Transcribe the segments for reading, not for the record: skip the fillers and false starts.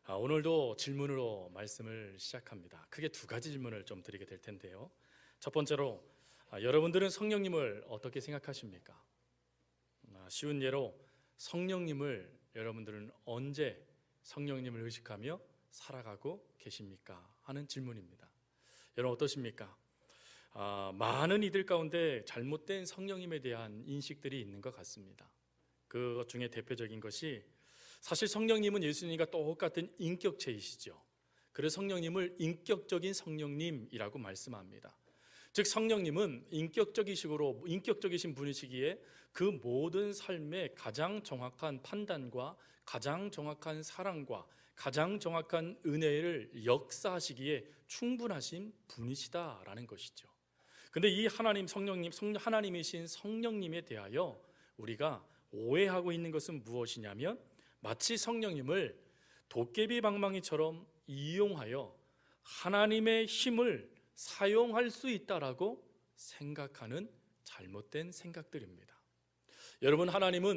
오늘도 질문으로 말씀을 시작합니다. 크게 두 가지 질문을 좀 드리게 될 텐데요. 첫 번째로, 여러분들은 성령님을 어떻게 생각하십니까? 쉬운 예로 성령님을 여러분들은 언제 성령님을 의식하며 살아가고 계십니까? 하는 질문입니다. 여러분 어떠십니까? 많은 이들 가운데 잘못된 성령님에 대한 인식들이 있는 것 같습니다. 그것 중에 대표적인 것이, 사실 성령님은 예수님과 똑같은 인격체이시죠. 그래서 성령님을 인격적인 성령님이라고 말씀합니다. 즉 성령님은 인격적이신 분이시기에 그 모든 삶의 가장 정확한 판단과 가장 정확한 사랑과 가장 정확한 은혜를 역사하시기에 충분하신 분이시다라는 것이죠. 근데 이 하나님이신 성령님에 대하여 우리가 오해하고 있는 것은 무엇이냐면, 마치 성령님을 도깨비 방망이처럼 이용하여 하나님의 힘을 사용할 수 있다라고 생각하는 잘못된 생각들입니다. 여러분,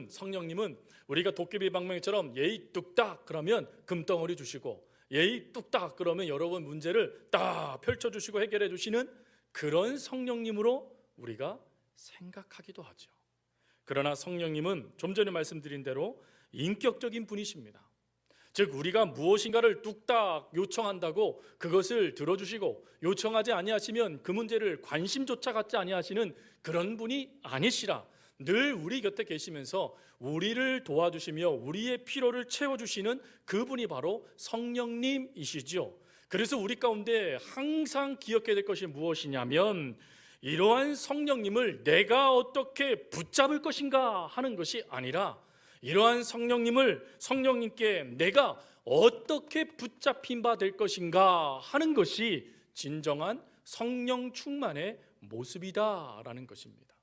성령님은 우리가 도깨비 방망이처럼 예의 뚝딱 그러면 금덩어리 주시고, 예의 뚝딱 그러면 여러분 문제를 딱 펼쳐주시고 해결해 주시는 그런 성령님으로 우리가 생각하기도 하죠. 그러나 성령님은 좀 전에 말씀드린 대로 인격적인 분이십니다. 즉 우리가 무엇인가를 뚝딱 요청한다고 그것을 들어주시고, 요청하지 아니하시면 그 문제를 관심조차 갖지 아니하시는 그런 분이 아니시라, 늘 우리 곁에 계시면서 우리를 도와주시며 우리의 필요를 채워주시는 그분이 바로 성령님이시죠. 그래서 우리 가운데 항상 기억해야 될 것이 무엇이냐면, 이러한 성령님을 내가 어떻게 붙잡을 것인가 하는 것이 아니라, 이러한 성령님께 내가 어떻게 붙잡힌 바 될 것인가 하는 것이 진정한 성령 충만의 모습이다라는 것입니다.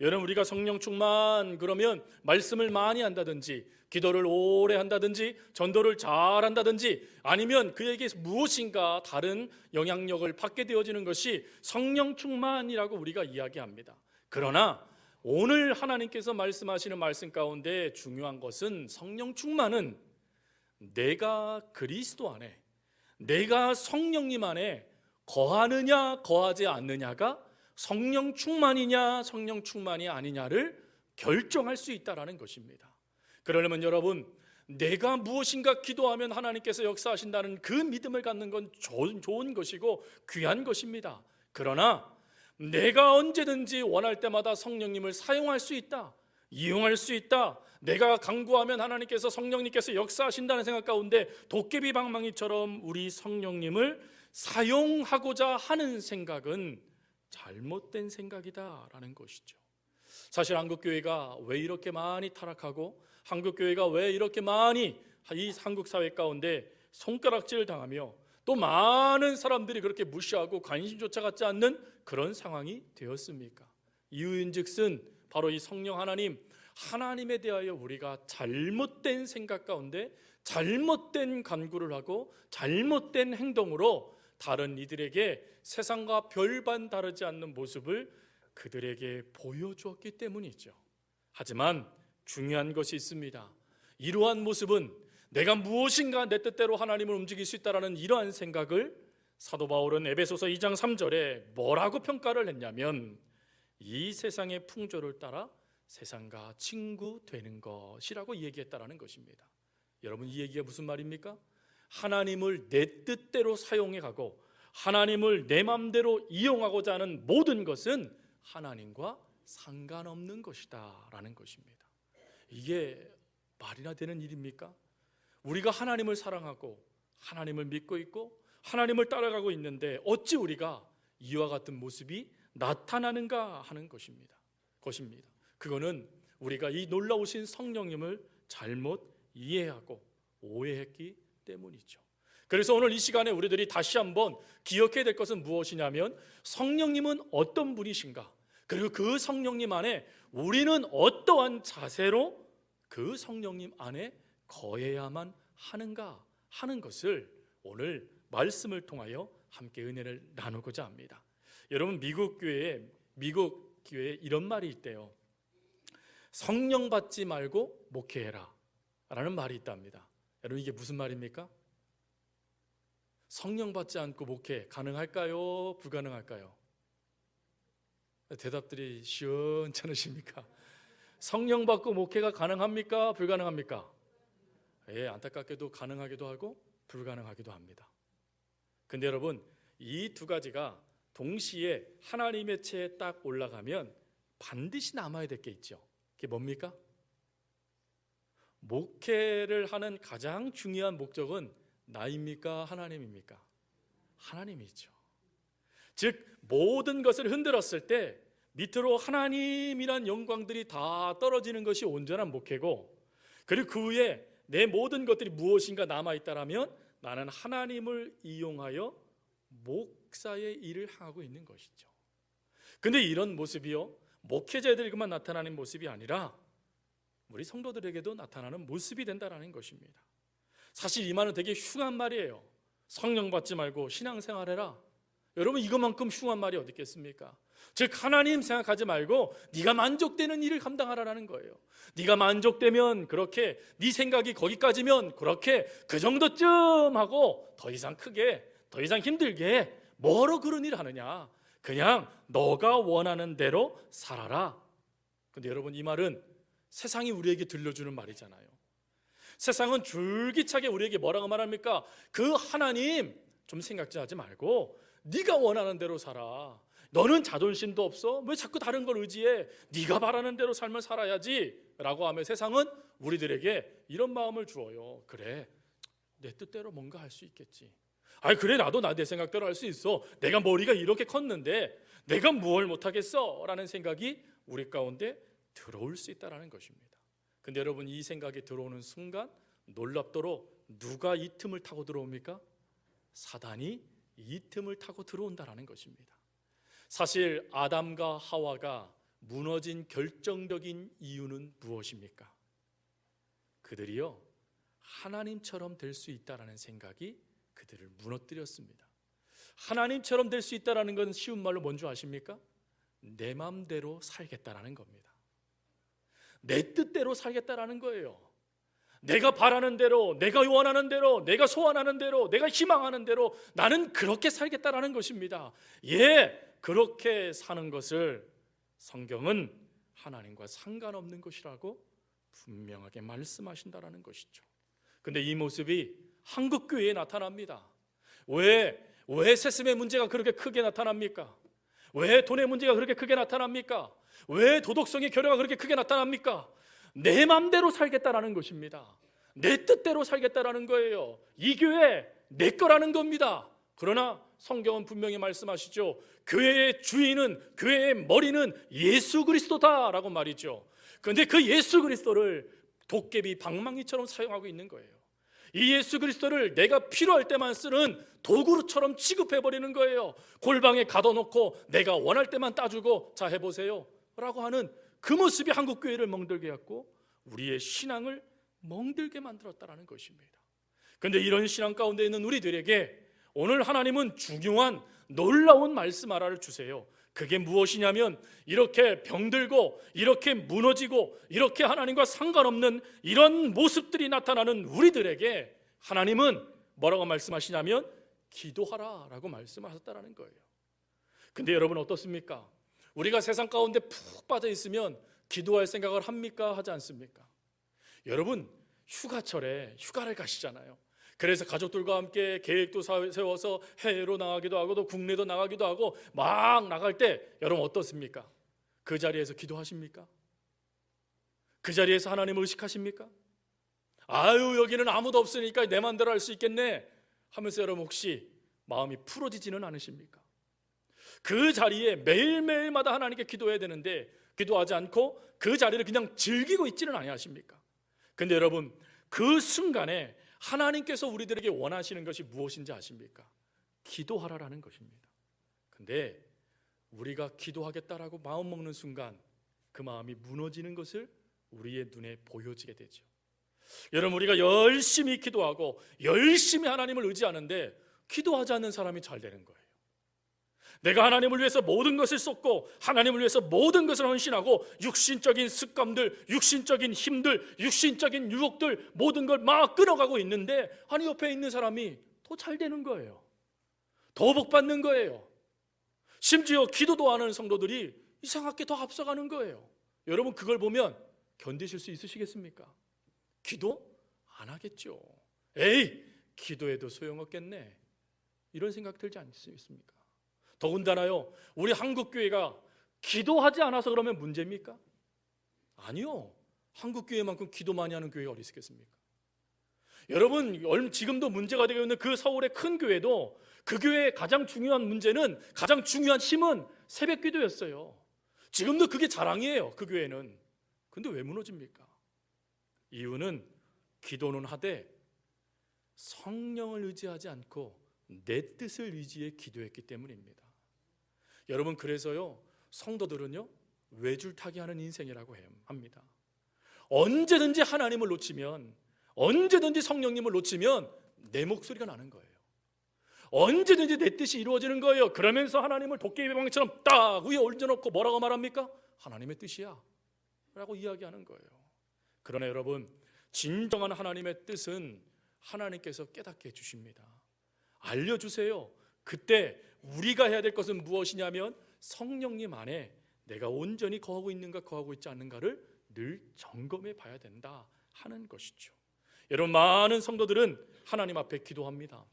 여러분, 우리가 성령 충만 그러면 말씀을 많이 한다든지, 기도를 오래 한다든지, 전도를 잘 한다든지, 아니면 그에게 무엇인가 다른 영향력을 받게 되어지는 것이 성령 충만이라고 우리가 이야기합니다. 그러나 오늘 하나님께서 말씀하시는 말씀 가운데 중요한 것은, 성령 충만은 내가 그리스도 안에, 내가 성령님 안에 거하느냐 거하지 않느냐가 성령 충만이냐 성령 충만이 아니냐를 결정할 수 있다는 것입니다. 그러려면 여러분, 내가 무엇인가 기도하면 하나님께서 역사하신다는 그 믿음을 갖는 건 좋은 것이고 귀한 것입니다. 그러나 내가 언제든지 원할 때마다 성령님을 사용할 수 있다, 이용할 수 있다, 내가 간구하면 성령님께서 역사하신다는 생각 가운데 도깨비 방망이처럼 우리 성령님을 사용하고자 하는 생각은 잘못된 생각이다라는 것이죠. 사실 한국교회가 왜 이렇게 많이 타락하고, 한국교회가 왜 이렇게 많이 이 한국 사회 가운데 손가락질을 당하며 또 많은 사람들이 그렇게 무시하고 관심조차 갖지 않는 그런 상황이 되었습니까? 이유인즉슨 바로 이 성령 하나님에 대하여 우리가 잘못된 생각 가운데 잘못된 간구를 하고 잘못된 행동으로 다른 이들에게 세상과 별반 다르지 않는 모습을 그들에게 보여주었기 때문이죠. 하지만 중요한 것이 있습니다. 이러한 모습은 내가 무엇인가 내 뜻대로 하나님을 움직일 수 있다는 이러한 생각을 사도 바울은 에베소서 2장 3절에 뭐라고 평가를 했냐면, 이 세상의 풍조를 따라 세상과 친구되는 것이라고 얘기했다라는 것입니다. 여러분, 이 얘기가 무슨 말입니까? 하나님을 내 뜻대로 사용해 가고 하나님을 내 마음대로 이용하고자 하는 모든 것은 하나님과 상관없는 것이다 라는 것입니다. 이게 말이나 되는 일입니까? 우리가 하나님을 사랑하고 하나님을 믿고 있고 하나님을 따라가고 있는데 어찌 우리가 이와 같은 모습이 나타나는가 하는 것입니다. 그거는 우리가 이 놀라우신 성령님을 잘못 이해하고 오해했기 때문이죠. 그래서 오늘 이 시간에 우리들이 다시 한번 기억해야 될 것은 무엇이냐면, 성령님은 어떤 분이신가, 그리고 그 성령님 안에 우리는 어떠한 자세로 그 성령님 안에 거해야만 하는가 하는 것을 오늘 말씀을 통하여 함께 은혜를 나누고자 합니다. 여러분, 미국 교회에 이런 말이 있대요. 성령 받지 말고 목회해라 라는 말이 있답니다. 여러분, 이게 무슨 말입니까? 성령 받지 않고 목회 가능할까요? 불가능할까요? 대답들이 시원찮으십니까? 성령 받고 목회가 가능합니까? 불가능합니까? 예, 안타깝게도 가능하기도 하고 불가능하기도 합니다. 근데 여러분, 이 두 가지가 동시에 하나님의 채에 딱 올라가면 반드시 남아야 될 게 있죠. 그게 뭡니까? 목회를 하는 가장 중요한 목적은 나입니까? 하나님입니까? 하나님이죠. 즉 모든 것을 흔들었을 때 밑으로 하나님이란 영광들이 다 떨어지는 것이 온전한 목회고, 그리고 그 위에 내 모든 것들이 무엇인가 남아있다라면 나는 하나님을 이용하여 목사의 일을 하고 있는 것이죠. 근데 이런 모습이요, 목회자들에게만 나타나는 모습이 아니라 우리 성도들에게도 나타나는 모습이 된다는 것입니다. 사실 이 말은 되게 흉한 말이에요. 성령 받지 말고 신앙생활해라. 여러분, 이것만큼 흉한 말이 어디 있겠습니까? 즉 하나님 생각하지 말고 네가 만족되는 일을 감당하라는 거예요. 네가 만족되면 그렇게, 네 생각이 거기까지면 그렇게, 그 정도쯤 하고 더 이상 크게, 더 이상 힘들게 뭐로 그런 일을 하느냐, 그냥 너가 원하는 대로 살아라. 근데 여러분, 이 말은 세상이 우리에게 들려주는 말이잖아요. 세상은 줄기차게 우리에게 뭐라고 말합니까? 그 하나님 좀 생각하지 말고 네가 원하는 대로 살아. 너는 자존심도 없어? 왜 자꾸 다른 걸 의지해? 네가 바라는 대로 삶을 살아야지 라고 하며 세상은 우리들에게 이런 마음을 주어요. 그래, 내 뜻대로 뭔가 할 수 있겠지. 아니 그래, 나도 내 생각대로 할 수 있어. 내가 머리가 이렇게 컸는데 내가 무얼 못하겠어? 라는 생각이 우리 가운데 들어올 수 있다는 것입니다. 근데 여러분, 이 생각이 들어오는 순간 놀랍도록 누가 이 틈을 타고 들어옵니까? 사단이 이 틈을 타고 들어온다는 것입니다. 사실 아담과 하와가 무너진 결정적인 이유는 무엇입니까? 그들이요, 하나님처럼 될 수 있다는 생각이 그들을 무너뜨렸습니다. 하나님처럼 될 수 있다는 건 쉬운 말로 뭔지 아십니까? 내 맘대로 살겠다라는 겁니다. 내 뜻대로 살겠다라는 거예요. 내가 바라는 대로, 내가 원하는 대로, 내가 소원하는 대로, 내가 희망하는 대로 나는 그렇게 살겠다라는 것입니다. 예, 그렇게 사는 것을 성경은 하나님과 상관없는 것이라고 분명하게 말씀하신다라는 것이죠. 근데 이 모습이 한국 교회에 나타납니다. 왜 세습의 문제가 그렇게 크게 나타납니까? 왜 돈의 문제가 그렇게 크게 나타납니까? 왜 도덕성의 결여가 그렇게 크게 나타납니까? 내 맘대로 살겠다라는 것입니다. 내 뜻대로 살겠다라는 거예요. 이 교회 내 거라는 겁니다. 그러나 성경은 분명히 말씀하시죠. 교회의 주인은, 교회의 머리는 예수 그리스도다라고 말이죠. 그런데 그 예수 그리스도를 도깨비 방망이처럼 사용하고 있는 거예요. 이 예수 그리스도를 내가 필요할 때만 쓰는 도구처럼 취급해버리는 거예요. 골방에 가둬놓고 내가 원할 때만 따주고 자 해보세요 라고 하는 그 모습이 한국교회를 멍들게 했고 우리의 신앙을 멍들게 만들었다는 것입니다. 그런데 이런 신앙 가운데 있는 우리들에게 오늘 하나님은 중요한 놀라운 말씀 하나를 주세요. 그게 무엇이냐면 이렇게 병들고 이렇게 무너지고 이렇게 하나님과 상관없는 이런 모습들이 나타나는 우리들에게 하나님은 뭐라고 말씀하시냐면 기도하라 라고 말씀하셨다는 거예요. 근데 여러분 어떻습니까? 우리가 세상 가운데 푹 빠져 있으면 기도할 생각을 합니까? 하지 않습니까? 여러분 휴가철에 휴가를 가시잖아요. 그래서 가족들과 함께 계획도 세워서 해외로 나가기도 하고 또 국내도 나가기도 하고 막 나갈 때 여러분 어떻습니까? 그 자리에서 기도하십니까? 그 자리에서 하나님을 의식하십니까? 아유 여기는 아무도 없으니까 내 맘대로 할 수 있겠네 하면서 여러분 혹시 마음이 풀어지지는 않으십니까? 그 자리에 매일매일마다 하나님께 기도해야 되는데 기도하지 않고 그 자리를 그냥 즐기고 있지는 아니하십니까? 근데 여러분 그 순간에 하나님께서 우리들에게 원하시는 것이 무엇인지 아십니까? 기도하라라는 것입니다. 근데 우리가 기도하겠다라고 마음 먹는 순간 그 마음이 무너지는 것을 우리의 눈에 보여지게 되죠. 여러분 우리가 열심히 기도하고 열심히 하나님을 의지하는데 기도하지 않는 사람이 잘 되는 거예요. 내가 하나님을 위해서 모든 것을 쏟고 하나님을 위해서 모든 것을 헌신하고 육신적인 습관들, 육신적인 힘들, 육신적인 유혹들 모든 걸 막 끌어가고 있는데 아니 옆에 있는 사람이 더 잘 되는 거예요. 더 복받는 거예요. 심지어 기도도 안 하는 성도들이 이상하게 더 앞서가는 거예요. 여러분 그걸 보면 견디실 수 있으시겠습니까? 기도 안 하겠죠. 에이, 기도해도 소용없겠네, 이런 생각 들지 않습니까? 더군다나요, 우리 한국교회가 기도하지 않아서 그러면 문제입니까? 아니요. 한국교회만큼 기도 많이 하는 교회가 어디 있겠습니까? 여러분 지금도 문제가 되고 있는 그 서울의 큰 교회도 그 교회의 가장 중요한 문제는, 가장 중요한 힘은 새벽 기도였어요. 지금도 그게 자랑이에요, 그 교회는. 근데 왜 무너집니까? 이유는 기도는 하되 성령을 의지하지 않고 내 뜻을 의지해 기도했기 때문입니다. 여러분 그래서요, 성도들은요 외줄타기 하는 인생이라고 합니다. 언제든지 하나님을 놓치면, 언제든지 성령님을 놓치면 내 목소리가 나는 거예요. 언제든지 내 뜻이 이루어지는 거예요. 그러면서 하나님을 도깨비 방망이처럼 딱 위에 올려놓고 뭐라고 말합니까? 하나님의 뜻이야 라고 이야기하는 거예요. 그러나 여러분, 진정한 하나님의 뜻은 하나님께서 깨닫게 해주십니다. 알려주세요. 그때 우리가 해야 될 것은 무엇이냐면 성령님 안에 내가 온전히 거하고 있는가 거하고 있지 않는가를 늘 점검해 봐야 된다 하는 것이죠. 여러분, 많은 성도들은 하나님 앞에 기도합니다.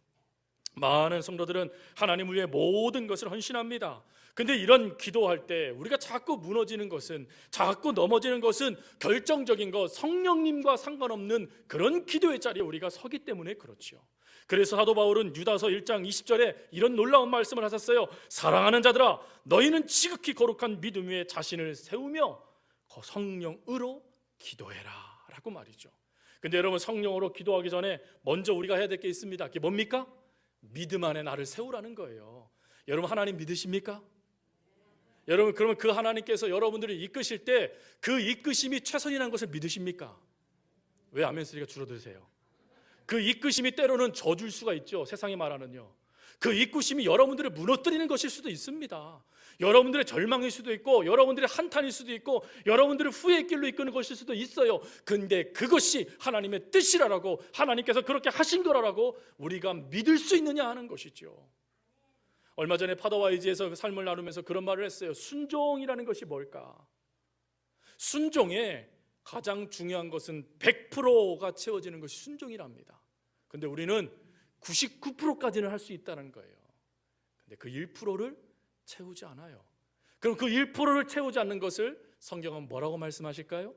많은 성도들은 하나님을 위해 모든 것을 헌신합니다. 근데 이런 기도할 때 우리가 자꾸 무너지는 것은, 자꾸 넘어지는 것은 결정적인 것, 성령님과 상관없는 그런 기도의 자리에 우리가 서기 때문에 그렇죠. 그래서 사도 바울은 유다서 1장 20절에 이런 놀라운 말씀을 하셨어요. 사랑하는 자들아, 너희는 지극히 거룩한 믿음 위에 자신을 세우며 성령으로 기도해라 라고 말이죠. 근데 여러분, 성령으로 기도하기 전에 먼저 우리가 해야 될 게 있습니다. 그게 뭡니까? 믿음 안에 나를 세우라는 거예요. 여러분, 하나님 믿으십니까? 여러분, 그러면 그 하나님께서 여러분들을 이끄실 때 그 이끄심이 최선이라는 것을 믿으십니까? 왜 아멘 소리가 줄어드세요? 그 이끄심이 때로는 져줄 수가 있죠. 세상이 말하는요, 그 이끄심이 여러분들을 무너뜨리는 것일 수도 있습니다. 여러분들의 절망일 수도 있고, 여러분들의 한탄일 수도 있고, 여러분들을 후회의 길로 이끄는 것일 수도 있어요. 근데 그것이 하나님의 뜻이라고, 하나님께서 그렇게 하신 거라고 우리가 믿을 수 있느냐 하는 것이죠. 얼마 전에 파더와이즈에서 삶을 나누면서 그런 말을 했어요. 순종이라는 것이 뭘까? 순종에 가장 중요한 것은 100%가 채워지는 것이 순종이랍니다. 근데 우리는 99%까지는 할 수 있다는 거예요. 근데 그 1%를 채우지 않아요. 그럼 그 1%를 채우지 않는 것을 성경은 뭐라고 말씀하실까요?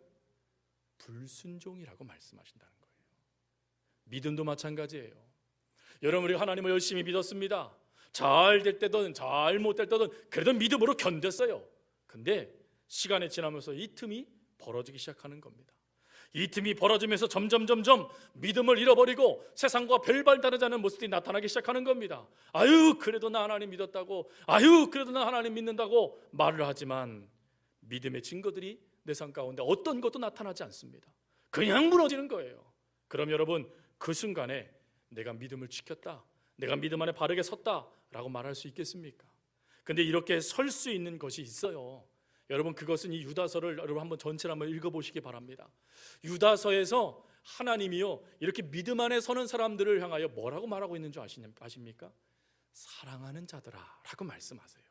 불순종이라고 말씀하신다는 거예요. 믿음도 마찬가지예요. 여러분, 우리 하나님을 열심히 믿었습니다. 잘 될 때든 잘 못 될 때든 그래도 믿음으로 견뎠어요. 근데 시간이 지나면서 이 틈이 벌어지기 시작하는 겁니다. 이 틈이 벌어지면서 점점 믿음을 잃어버리고 세상과 별반 다르지 않은 모습들이 나타나기 시작하는 겁니다. 아유, 그래도 나 하나님 믿었다고, 아유, 그래도 나 하나님 믿는다고 말을 하지만 믿음의 증거들이 내 삶 가운데 어떤 것도 나타나지 않습니다. 그냥 무너지는 거예요. 그럼 여러분, 그 순간에 내가 믿음을 지켰다, 내가 믿음 안에 바르게 섰다라고 말할 수 있겠습니까? 근데 이렇게 설 수 있는 것이 있어요. 여러분, 그것은 이 유다서를 여러분 한번 전체를 한번 읽어보시기 바랍니다. 유다서에서 하나님이요, 이렇게 믿음 안에 서는 사람들을 향하여 뭐라고 말하고 있는 줄 아십니까? 사랑하는 자들아 라고 말씀하세요.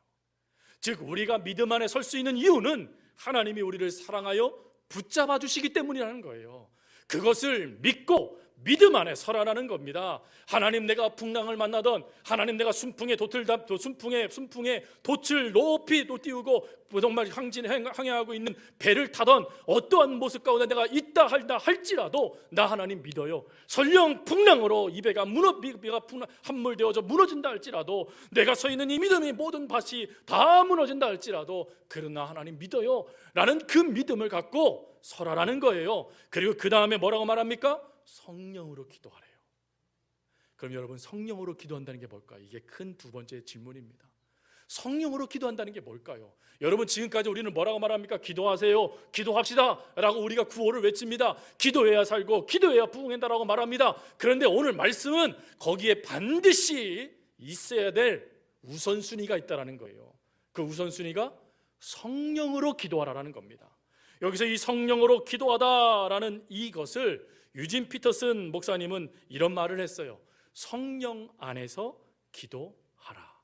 즉, 우리가 믿음 안에 설 수 있는 이유는 하나님이 우리를 사랑하여 붙잡아 주시기 때문이라는 거예요. 그것을 믿고 믿음 안에 서라라는 겁니다. 하나님, 내가 풍랑을 만나던, 하나님, 내가 순풍에 돛을 높이 띄우고 정말 항해하고 있는 배를 타던 어떠한 모습 가운데 내가 있다 할지라도 나 하나님 믿어요. 설령 풍랑으로 이 배가 함몰되어져 무너진다 할지라도, 내가 서 있는 이 믿음의 모든 밭이 다 무너진다 할지라도, 그러나 하나님 믿어요 라는 그 믿음을 갖고 서라라는 거예요. 그리고 그 다음에 뭐라고 말합니까? 성령으로 기도하래요. 그럼 여러분, 성령으로 기도한다는 게 뭘까요? 이게 큰 두 번째 질문입니다. 성령으로 기도한다는 게 뭘까요? 여러분, 지금까지 우리는 뭐라고 말합니까? 기도하세요, 기도합시다 라고 우리가 구호를 외칩니다. 기도해야 살고 기도해야 부흥한다라고 말합니다. 그런데 오늘 말씀은 거기에 반드시 있어야 될 우선순위가 있다는 거예요. 그 우선순위가 성령으로 기도하라는 겁니다. 여기서 이 성령으로 기도하다라는 이것을 유진 피터슨 목사님은 이런 말을 했어요. 성령 안에서 기도하라.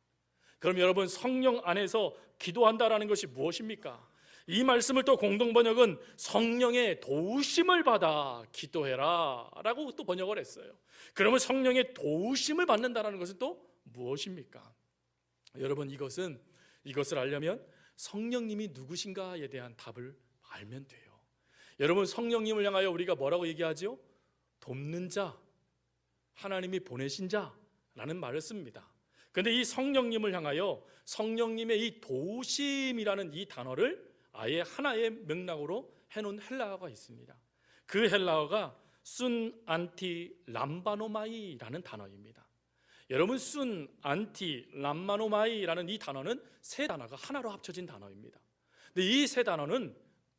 그럼 여러분, 성령 안에서 기도한다라는 것이 무엇입니까? 이 말씀을 또 공동번역은 성령의 도우심을 받아 기도해라 라고 또 번역을 했어요. 그러면 성령의 도우심을 받는다는 것은 또 무엇입니까? 여러분, 이것을 알려면 성령님이 누구신가에 대한 답을 알면 돼요. 여러분, 성령님을 향하여 우리가 뭐라고 얘기하죠? 돕는 자, 하나님이 보내신 자라는 말을 씁니다. 그런데 이 성령님을 향하여 성령님의 이 도우심이라는 이 단어를 아예 하나의 맥락으로 해놓은 헬라어가 있습니다. 그 헬라어가 순 안티 람바노마이라는 단어입니다. 여러분, 순 안티 람바노마이라는 이 단어는 세 단어가 하나로 합쳐진 단어입니다. 근데 이 세 단어는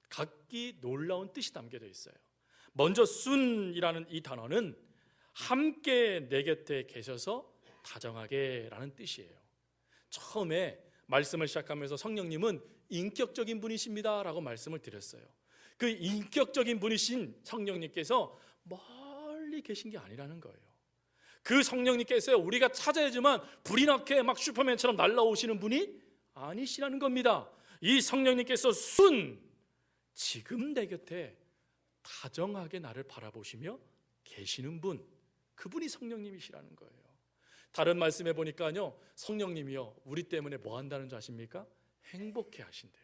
각기 놀라운 뜻이 담겨져 있어요. 먼저 순이라는 이 단어는 함께 내 곁에 계셔서 다정하게 라는 뜻이에요. 처음에 말씀을 시작하면서 성령님은 인격적인 분이십니다 라고 말씀을 드렸어요. 그 인격적인 분이신 성령님께서 멀리 계신 게 아니라는 거예요. 그 성령님께서 우리가 찾아야지만 불이 나게 막 슈퍼맨처럼 날아오시는 분이 아니시라는 겁니다. 이 성령님께서 지금 내 곁에 다정하게 나를 바라보시며 계시는 분, 그분이 성령님이시라는 거예요. 다른 말씀해 보니까요, 성령님이요, 우리 때문에 뭐 한다는 줄 아십니까? 행복해 하신대요.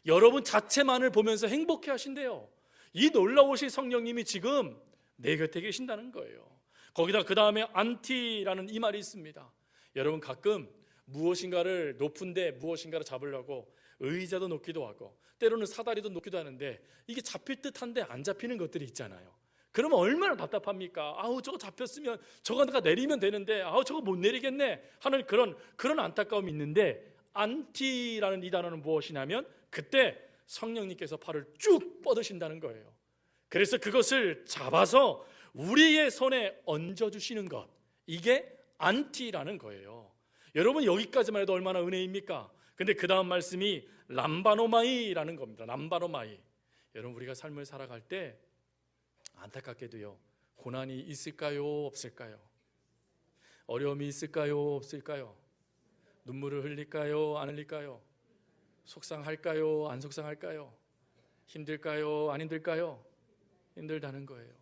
여러분 자체만을 보면서 행복해 하신대요. 이 놀라우신 성령님이 지금 내 곁에 계신다는 거예요. 거기다 그 다음에 안티라는 이 말이 있습니다. 여러분, 가끔 무엇인가를 높은데 무엇인가를 잡으려고 의자도 놓기도 하고 때로는 사다리도 놓기도 하는데 이게 잡힐 듯한데 안 잡히는 것들이 있잖아요. 그러면 얼마나 답답합니까? 아우, 저거 잡혔으면 저거 내가 내리면 되는데 아우, 저거 못 내리겠네 하는 그런 안타까움이 있는데, 안티라는 이 단어는 무엇이냐면 그때 성령님께서 팔을 쭉 뻗으신다는 거예요. 그래서 그것을 잡아서 우리의 손에 얹어주시는 것, 이게 안티라는 거예요. 여러분, 여기까지만 해도 얼마나 은혜입니까? 근데 그 다음 말씀이 람바노마이라는 겁니다. 람바노마이. 여러분, 우리가 삶을 살아갈 때 안타깝게도요, 고난이 있을까요? 없을까요? 어려움이 있을까요? 없을까요? 눈물을 흘릴까요? 안 흘릴까요? 속상할까요? 안 속상할까요? 힘들까요? 안 힘들까요? 힘들다는 거예요.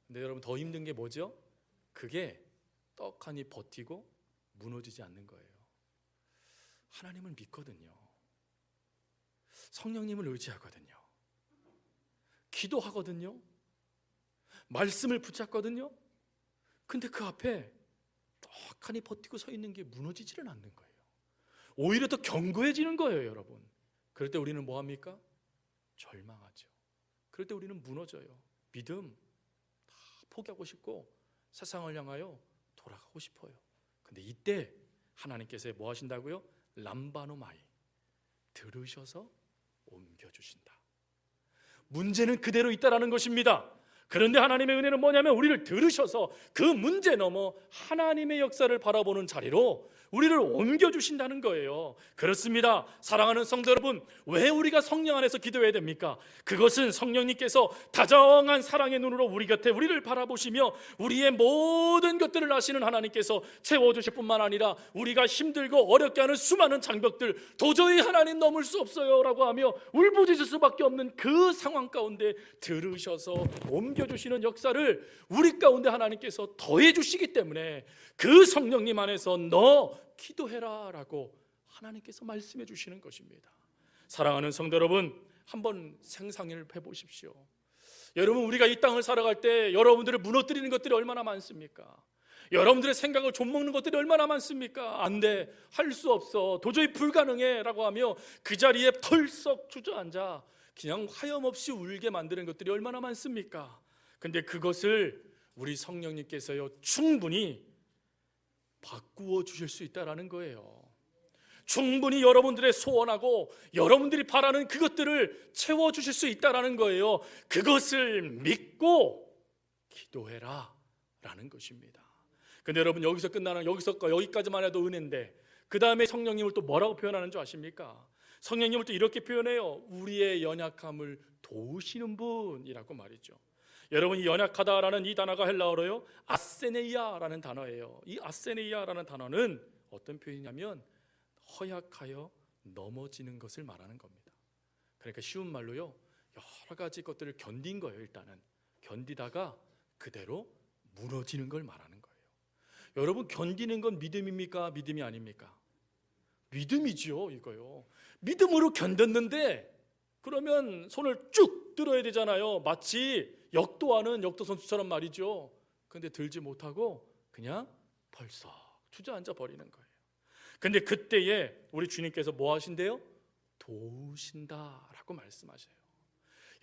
근데 여러분, 더 힘든 게 뭐죠? 그게 떡하니 버티고 무너지지 않는 거예요. 하나님을 믿거든요. 성령님을 의지하거든요. 기도하거든요. 말씀을 붙잡거든요. 근데 그 앞에 떡하니 버티고 서 있는 게 무너지지는 않는 거예요. 오히려 더 견고해지는 거예요, 여러분. 그럴 때 우리는 뭐 합니까? 절망하죠. 그럴 때 우리는 무너져요. 믿음 다 포기하고 싶고 세상을 향하여 돌아가고 싶어요. 근데 이때 하나님께서 뭐 하신다고요? 람바노마이, 들으셔서 옮겨주신다. 문제는 그대로 있다라는 것입니다. 그런데 하나님의 은혜는 뭐냐면 우리를 들으셔서 그 문제 넘어 하나님의 역사를 바라보는 자리로 우리를 옮겨주신다는 거예요. 그렇습니다. 사랑하는 성도 여러분, 왜 우리가 성령 안에서 기도해야 됩니까? 그것은 성령님께서 다정한 사랑의 눈으로 우리 곁에 우리를 바라보시며 우리의 모든 것들을 아시는 하나님께서 채워주실 뿐만 아니라 우리가 힘들고 어렵게 하는 수많은 장벽들, 도저히 하나님 넘을 수 없어요 라고 하며 울부짖을 수밖에 없는 그 상황 가운데 들으셔서 옮겨주시는 역사를 우리 가운데 하나님께서 더해 주시기 때문에 그 성령님 안에서 너 기도해라 라고 하나님께서 말씀해 주시는 것입니다. 사랑하는 성도 여러분, 한번 생상을 해보십시오. 여러분, 우리가 이 땅을 살아갈 때 여러분들을 무너뜨리는 것들이 얼마나 많습니까? 여러분들의 생각을 좀먹는 것들이 얼마나 많습니까? 안 돼, 할 수 없어, 도저히 불가능해 라고 하며 그 자리에 털썩 주저앉아 그냥 하염없이 울게 만드는 것들이 얼마나 많습니까? 근데 그것을 우리 성령님께서요 충분히 바꾸어 주실 수 있다라는 거예요. 충분히 여러분들의 소원하고 여러분들이 바라는 그것들을 채워 주실 수 있다라는 거예요. 그것을 믿고 기도해라 라는 것입니다. 근데 여러분, 여기서 끝나는, 여기까지만 해도 은혜인데 그 다음에 성령님을 또 뭐라고 표현하는 줄 아십니까? 성령님을 또 이렇게 표현해요. 우리의 연약함을 도우시는 분이라고 말이죠. 여러분, 이 연약하다라는 이 단어가 헬라어로요 아세네이아라는 단어예요. 이 아세네이아라는 단어는 어떤 표현이냐면 허약하여 넘어지는 것을 말하는 겁니다. 그러니까 쉬운 말로요, 여러 가지 것들을 견딘 거예요. 일단은 견디다가 그대로 무너지는 걸 말하는 거예요. 여러분, 견디는 건 믿음입니까? 믿음이 아닙니까? 믿음이지요. 이거요. 믿음으로 견뎠는데 그러면 손을 쭉 들어야 되잖아요. 마치 역도하는 역도 선수처럼 말이죠. 근데 들지 못하고 그냥 벌써 주저앉아 버리는 거예요. 근데 그때에 우리 주님께서 뭐 하신대요? 도우신다라고 말씀하셔요.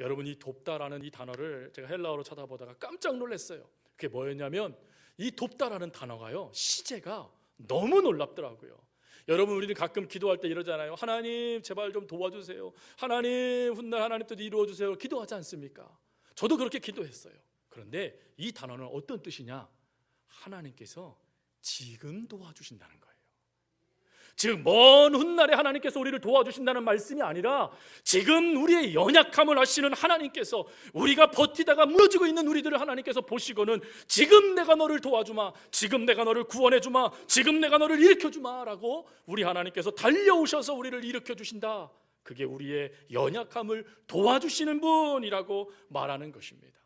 여러분, 이 돕다라는 이 단어를 제가 헬라어로 찾아보다가 깜짝 놀랐어요. 그게 뭐였냐면 이 돕다라는 단어가요, 시제가 너무 놀랍더라고요. 여러분, 우리는 가끔 기도할 때 이러잖아요. 하나님 제발 좀 도와주세요. 하나님 훗날 하나님 뜻 이루어주세요. 기도하지 않습니까? 저도 그렇게 기도했어요. 그런데 이 단어는 어떤 뜻이냐? 하나님께서 지금 도와주신다는 거예요. 즉 먼 훗날에 하나님께서 우리를 도와주신다는 말씀이 아니라 지금 우리의 연약함을 아시는 하나님께서, 우리가 버티다가 무너지고 있는 우리들을 하나님께서 보시고는 지금 내가 너를 도와주마, 지금 내가 너를 구원해주마, 지금 내가 너를 일으켜주마 라고 우리 하나님께서 달려오셔서 우리를 일으켜주신다. 그게 우리의 연약함을 도와주시는 분이라고 말하는 것입니다.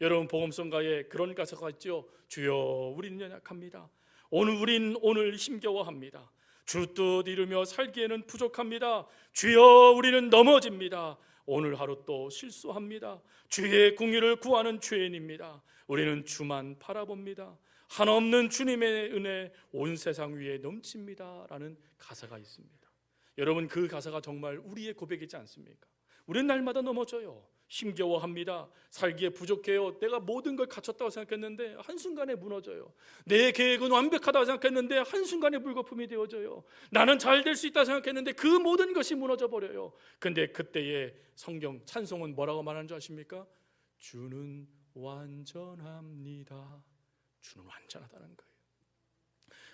여러분, 복음성가에 그런 가사가 있죠. 주여 우리는 연약합니다. 우린 오늘 힘겨워합니다. 주 뜻 이루며 살기에는 부족합니다. 주여 우리는 넘어집니다. 오늘 하루 또 실수합니다. 주의 궁유를 구하는 죄인입니다. 우리는 주만 바라봅니다. 한없는 주님의 은혜 온 세상 위에 넘칩니다 라는 가사가 있습니다. 여러분, 그 가사가 정말 우리의 고백이지 않습니까? 우리는 날마다 넘어져요. 힘겨워합니다. 살기에 부족해요. 내가 모든 걸 갖췄다고 생각했는데 한순간에 무너져요. 내 계획은 완벽하다고 생각했는데 한순간에 물거품이 되어져요. 나는 잘 될 수 있다고 생각했는데 그 모든 것이 무너져 버려요. 근데 그때의 성경 찬송은 뭐라고 말하는 줄 아십니까? 주는 완전합니다. 주는 완전하다는 거예요.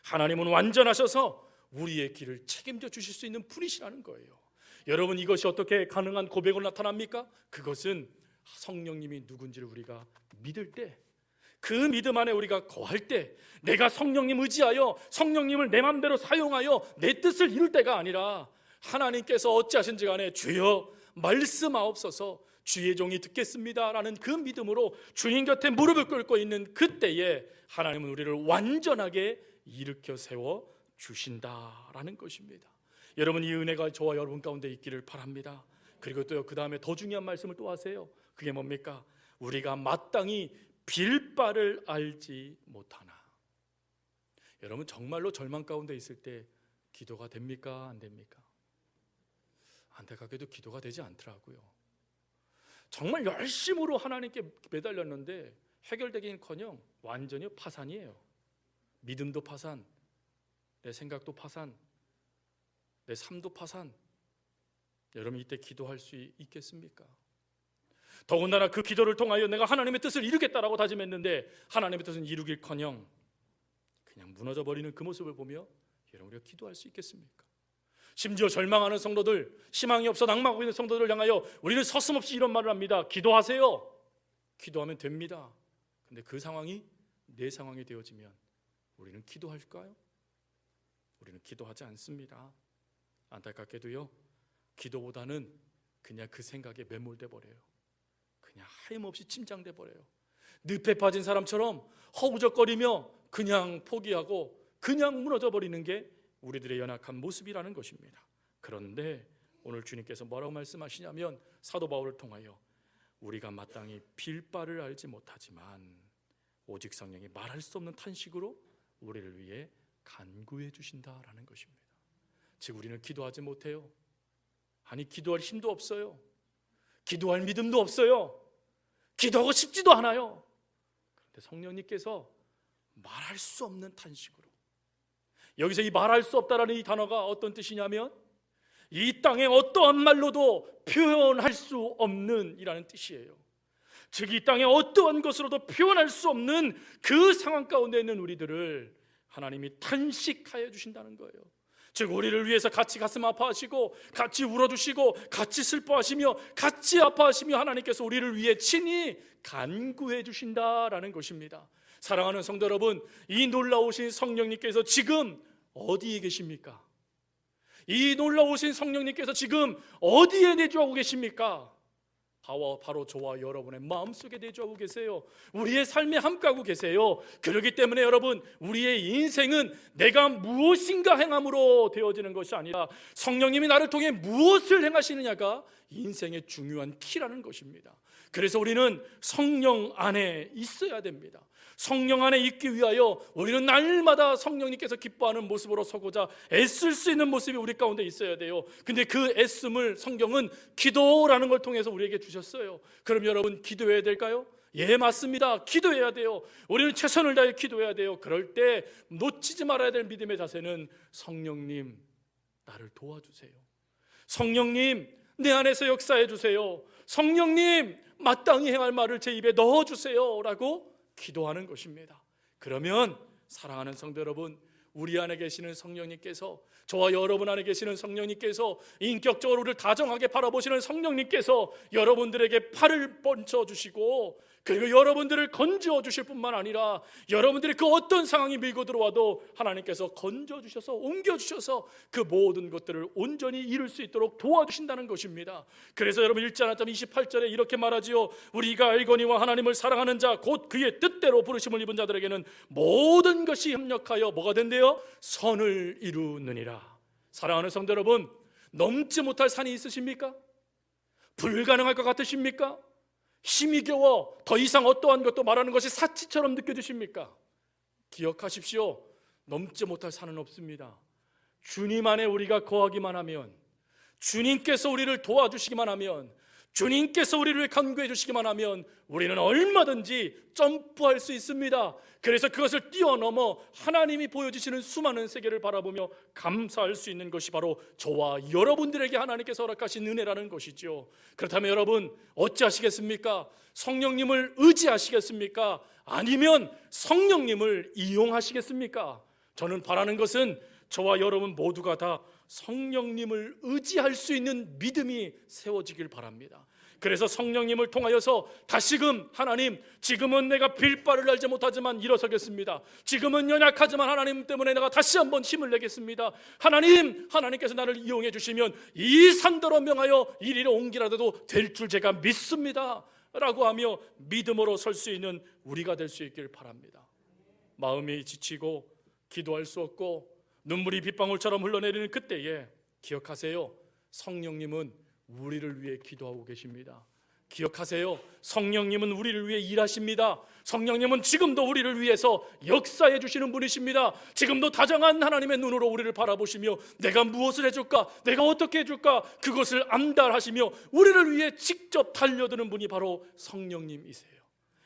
하나님은 완전하셔서 우리의 길을 책임져 주실 수 있는 분이시라는 거예요. 여러분, 이것이 어떻게 가능한 고백으로 나타납니까? 그것은 성령님이 누군지를 우리가 믿을 때, 그 믿음 안에 우리가 거할 때, 내가 성령님 의지하여 성령님을 내 맘대로 사용하여 내 뜻을 이룰 때가 아니라 하나님께서 어찌하신지 간에 주여 말씀하옵소서, 주의 종이 듣겠습니다 라는 그 믿음으로 주님 곁에 무릎을 꿇고 있는 그때에 하나님은 우리를 완전하게 일으켜 세워 주신다라는 것입니다. 여러분, 이 은혜가 저와 여러분 가운데 있기를 바랍니다. 그리고 또 그 다음에 더 중요한 말씀을 또 하세요. 그게 뭡니까? 우리가 마땅히 빌 바를 알지 못하나. 여러분, 정말로 절망 가운데 있을 때 기도가 됩니까? 안 됩니까? 안타깝게도 기도가 되지 않더라고요. 정말 열심으로 하나님께 매달렸는데 해결되기는커녕 완전히 파산이에요. 믿음도 파산, 내 생각도 파산, 내 삶도 파산. 여러분, 이때 기도할 수 있겠습니까? 더군다나 그 기도를 통하여 내가 하나님의 뜻을 이루겠다라고 다짐했는데 하나님의 뜻은 이루길커녕 그냥 무너져 버리는 그 모습을 보며 여러분, 우리가 기도할 수 있겠습니까? 심지어 절망하는 성도들, 희망이 없어 낙망하고 있는 성도들을 향하여 우리는 서슴없이 이런 말을 합니다. 기도하세요. 기도하면 됩니다. 근데 그 상황이 내 상황이 되어지면 우리는 기도할까요? 우리는 기도하지 않습니다. 안타깝게도요, 기도보다는 그냥 그 생각에 매몰돼 버려요. 그냥 하염없이 침장돼 버려요. 늪에 빠진 사람처럼 허우적거리며 그냥 포기하고 그냥 무너져 버리는 게 우리들의 연약한 모습이라는 것입니다. 그런데 오늘 주님께서 뭐라고 말씀하시냐면, 사도 바울을 통하여 우리가 마땅히 빌 바를 알지 못하지만 오직 성령이 말할 수 없는 탄식으로 우리를 위해 간구해 주신다라는 것입니다. 즉, 우리는 기도하지 못해요. 아니, 기도할 힘도 없어요. 기도할 믿음도 없어요. 기도하고 싶지도 않아요. 그런데 성령님께서 말할 수 없는 탄식으로, 여기서 이 말할 수 없다라는 이 단어가 어떤 뜻이냐면 이 땅에 어떠한 말로도 표현할 수 없는 이라는 뜻이에요. 즉, 이 땅에 어떠한 것으로도 표현할 수 없는 그 상황 가운데 있는 우리들을 하나님이 탄식하여 주신다는 거예요. 즉, 우리를 위해서 같이 가슴 아파하시고 같이 울어주시고 같이 슬퍼하시며 같이 아파하시며 하나님께서 우리를 위해 친히 간구해 주신다라는 것입니다. 사랑하는 성도 여러분, 이 놀라우신 성령님께서 지금 어디에 계십니까? 이 놀라우신 성령님께서 지금 어디에 내주하고 계십니까? 바로 저와 여러분의 마음속에 내주하고 계세요. 우리의 삶에 함께하고 계세요. 그렇기 때문에 여러분, 우리의 인생은 내가 무엇인가 행함으로 되어지는 것이 아니라 성령님이 나를 통해 무엇을 행하시느냐가 인생의 중요한 키라는 것입니다. 그래서 우리는 성령 안에 있어야 됩니다. 성령 안에 있기 위하여 우리는 날마다 성령님께서 기뻐하는 모습으로 서고자 애쓸 수 있는 모습이 우리 가운데 있어야 돼요. 근데 그 애씀을 성경은 기도라는 걸 통해서 우리에게 주셨어요. 그럼 여러분, 기도해야 될까요? 예, 맞습니다. 기도해야 돼요. 우리는 최선을 다해 기도해야 돼요. 그럴 때 놓치지 말아야 될 믿음의 자세는 성령님, 나를 도와주세요. 성령님, 내 안에서 역사해 주세요. 성령님, 마땅히 행할 말을 제 입에 넣어주세요 라고 기도하는 것입니다. 그러면 사랑하는 성도 여러분, 우리 안에 계시는 성령님께서, 저와 여러분 안에 계시는 성령님께서, 인격적으로 우리를 다정하게 바라보시는 성령님께서 여러분들에게 팔을 뻗쳐주시고, 그리고 여러분들을 건져 주실 뿐만 아니라 여러분들이 그 어떤 상황이 밀고 들어와도 하나님께서 건져 주셔서, 옮겨 주셔서 그 모든 것들을 온전히 이룰 수 있도록 도와주신다는 것입니다. 그래서 여러분 1장 28절에 이렇게 말하지요. 우리가 알거니와 하나님을 사랑하는 자 곧 그의 뜻대로 부르심을 입은 자들에게는 모든 것이 협력하여 뭐가 된대요? 선을 이루느니라. 사랑하는 성도 여러분, 넘지 못할 산이 있으십니까? 불가능할 것 같으십니까? 힘이 겨워 더 이상 어떠한 것도 말하는 것이 사치처럼 느껴지십니까? 기억하십시오. 넘지 못할 산은 없습니다. 주님 안에 우리가 거하기만 하면, 주님께서 우리를 도와주시기만 하면, 주님께서 우리를 간구해 주시기만 하면 우리는 얼마든지 점프할 수 있습니다. 그래서 그것을 뛰어넘어 하나님이 보여주시는 수많은 세계를 바라보며 감사할 수 있는 것이 바로 저와 여러분들에게 하나님께서 허락하신 은혜라는 것이죠. 그렇다면 여러분, 어찌하시겠습니까? 성령님을 의지하시겠습니까? 아니면 성령님을 이용하시겠습니까? 저는 바라는 것은 저와 여러분 모두가 다 성령님을 의지할 수 있는 믿음이 세워지길 바랍니다. 그래서 성령님을 통하여서 다시금 하나님, 지금은 내가 빌바를 알지 못하지만 일어서겠습니다. 지금은 연약하지만 하나님 때문에 내가 다시 한번 힘을 내겠습니다. 하나님, 하나님께서 나를 이용해 주시면 이 산더러 명하여 이리로 옮기라도 될 줄 제가 믿습니다 라고 하며 믿음으로 설 수 있는 우리가 될 수 있길 바랍니다. 마음이 지치고 기도할 수 없고 눈물이 빗방울처럼 흘러내리는 그때에 기억하세요. 성령님은 우리를 위해 기도하고 계십니다. 기억하세요. 성령님은 우리를 위해 일하십니다. 성령님은 지금도 우리를 위해서 역사해 주시는 분이십니다. 지금도 다정한 하나님의 눈으로 우리를 바라보시며 내가 무엇을 해줄까, 내가 어떻게 해줄까, 그것을 안달하시며 우리를 위해 직접 달려드는 분이 바로 성령님이세요.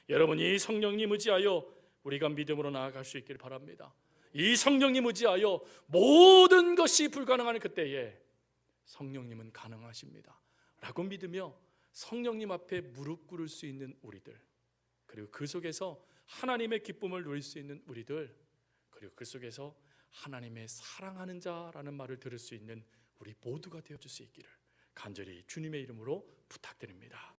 여러분, 이 성령님 의지하여 우리가 믿음으로 나아갈 수 있길 바랍니다. 이 성령님 의지하여 모든 것이 불가능한 그때에 성령님은 가능하십니다 라고 믿으며 성령님 앞에 무릎 꿇을 수 있는 우리들, 그리고 그 속에서 하나님의 기쁨을 누릴 수 있는 우리들, 그리고 그 속에서 하나님의 사랑하는 자라는 말을 들을 수 있는 우리 모두가 되어줄 수 있기를 간절히 주님의 이름으로 부탁드립니다.